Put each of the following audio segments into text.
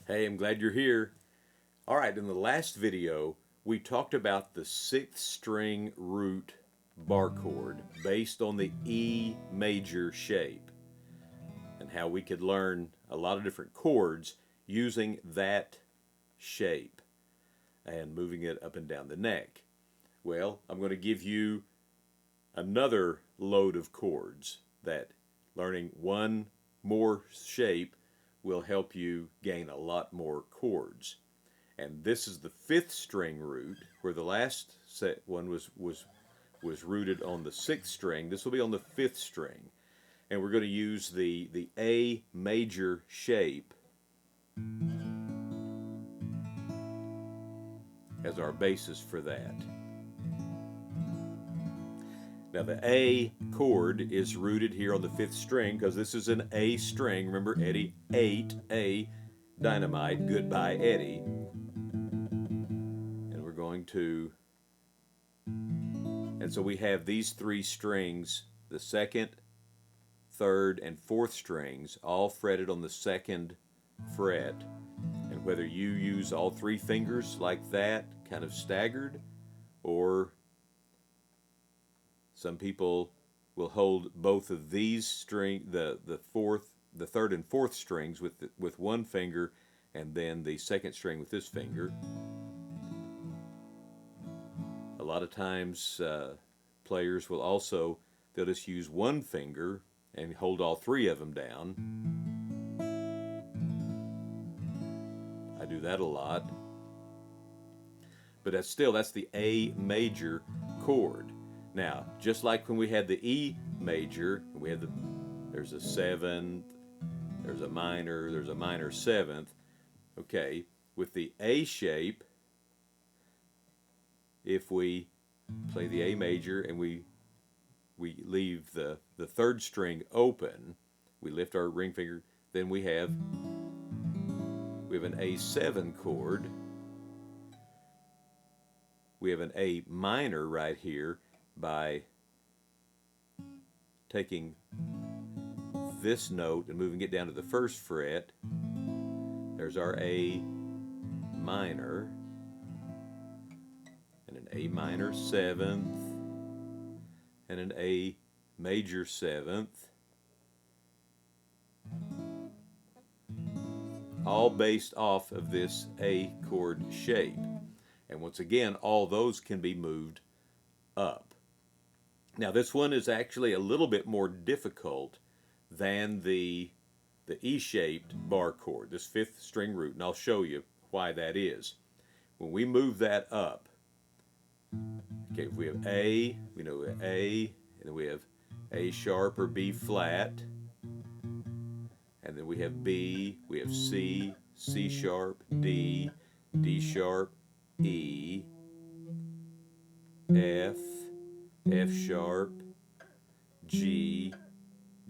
Hey, I'm glad you're here. All right, in the last video, we talked about the sixth string root bar chord based on the E major shape and how we could learn a lot of different chords using that shape and moving it up and down the neck. Well, I'm going to give you another load of chords that learning one more shape will help you gain a lot more chords. And this is the fifth string root, where the last one was rooted on the sixth string. This will be on the fifth string, and we're going to use the A major shape as our basis for that. Now the A chord is rooted here on the fifth string because this is an A string. Remember, Eddie ate a dynamite. Goodbye, Eddie. And we're going to, and so we have these three strings, the second, third, and fourth strings, all fretted on the second fret. And whether you use all three fingers like that, kind of staggered, or some people will hold both of these the third and fourth strings with one finger, and then the second string with this finger. A lot of times, players will also, they'll just use one finger and hold all three of them down. I do that a lot. But that's the A major chord. Now, just like when we had the E major, there's a seventh, there's a minor seventh. Okay, with the A shape, if we play the A major and we leave the third string open, we lift our ring finger, then we have an A7 chord. We have an A minor right here by taking this note and moving it down to the first fret. There's our A minor, and an A minor seventh, and an A major seventh, all based off of this A chord shape. And once again, all those can be moved up. Now this one is actually a little bit more difficult than the E-shaped bar chord, this fifth string root, and I'll show you why that is. When we move that up, okay, if we have A, we know A, and then we have A sharp or B flat, and then we have B, we have C, C sharp, D, D sharp, E, F, F sharp, G,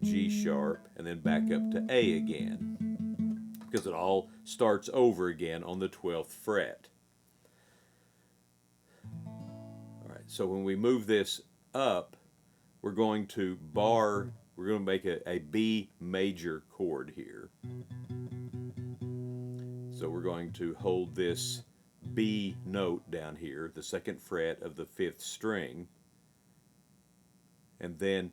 G sharp, and then back up to A again, because it all starts over again on the 12th fret. All right, so when we move this up, we're going to make a B major chord here. So we're going to hold this B note down here, the second fret of the fifth string, and then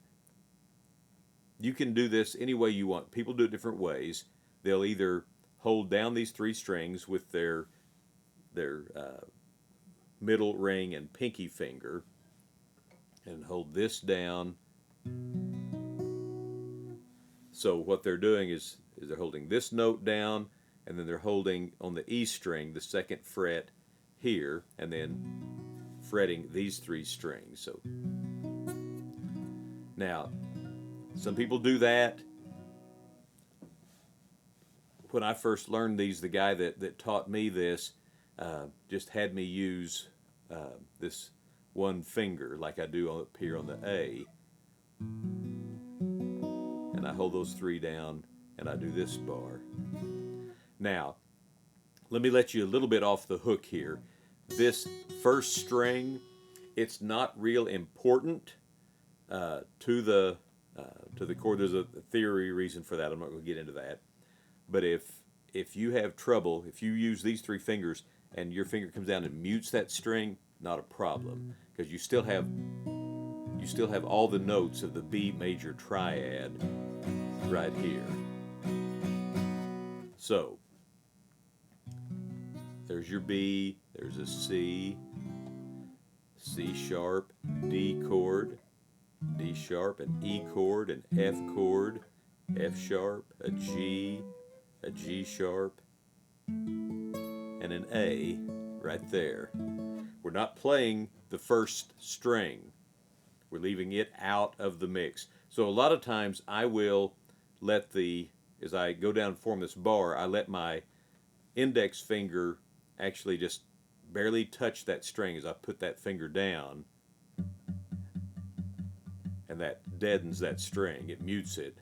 you can do this any way you want. People do it different ways. They'll either hold down these three strings with their middle ring and pinky finger and hold this down. So what they're doing is they're holding this note down, and then they're holding on the E string the second fret here, and then fretting these three strings. So now, some people do that. When I first learned these, the guy that taught me this just had me use this one finger like I do up here on the A, and I hold those three down and I do this bar. Now, let me let you a little bit off the hook here. This first string, it's not real important to the chord. There's a theory reason for that. I'm not going to get into that. But if if you have trouble, if you use these three fingers and your finger comes down and mutes that string, not a problem, because you still have all the notes of the B major triad right here. So there's your B, there's a C, C sharp, D chord, D sharp, an E chord, an F chord, F sharp, a G sharp, and an A right there. We're not playing the first string. We're leaving it out of the mix. So a lot of times I will let as I go down and form this bar, I let my index finger actually just barely touch that string as I put that finger down, and that deadens that string, it mutes it.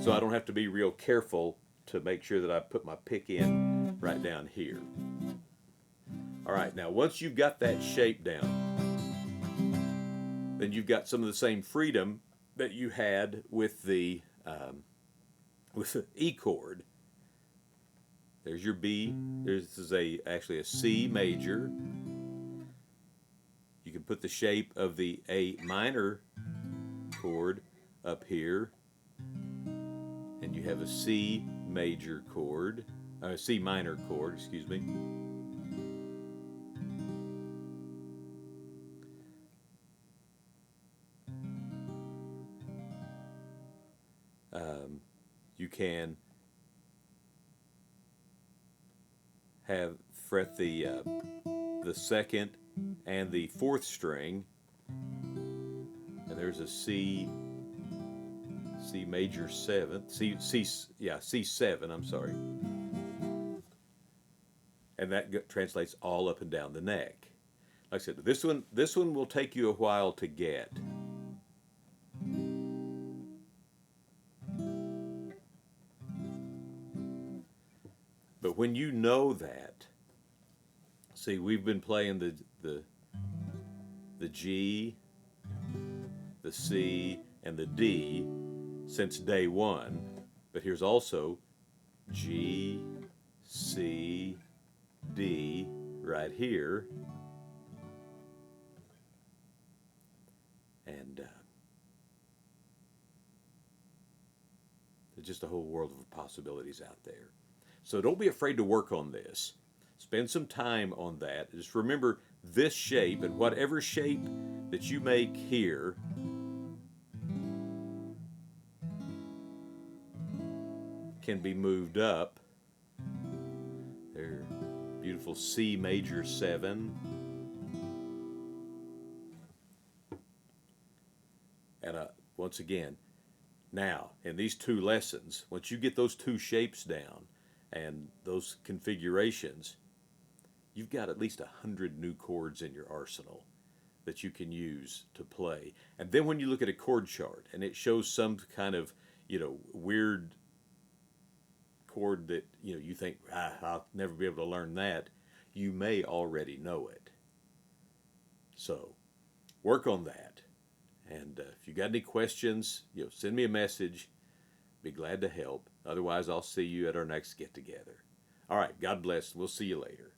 So I don't have to be real careful to make sure that I put my pick in right down here. All right, now once you've got that shape down, then you've got some of the same freedom that you had with the E chord. There's your B. This is actually a C major. You can put the shape of the A minor chord up here, and you have a C major chord, C minor chord, excuse me. You can fret the second and the fourth string, and there's a C major 7, C7, I'm sorry, and that translates all up and down the neck. Like I said, this one will take you a while to get. But when you know that, see, we've been playing the G, the C, and the D since day one. But here's also G, C, D right here. And there's just a whole world of possibilities out there. So don't be afraid to work on this. Spend some time on that. Just remember this shape, and whatever shape that you make here, can be moved up. There, beautiful C major 7. And once again, now in these two lessons, once you get those two shapes down and those configurations, you've got at least 100 new chords in your arsenal that you can use to play. And then when you look at a chord chart and it shows some kind of, weird chord that, you think, I'll never be able to learn that, you may already know it. So work on that. And if you got any questions, send me a message. Be glad to help. Otherwise, I'll see you at our next get-together. All right, God bless. We'll see you later.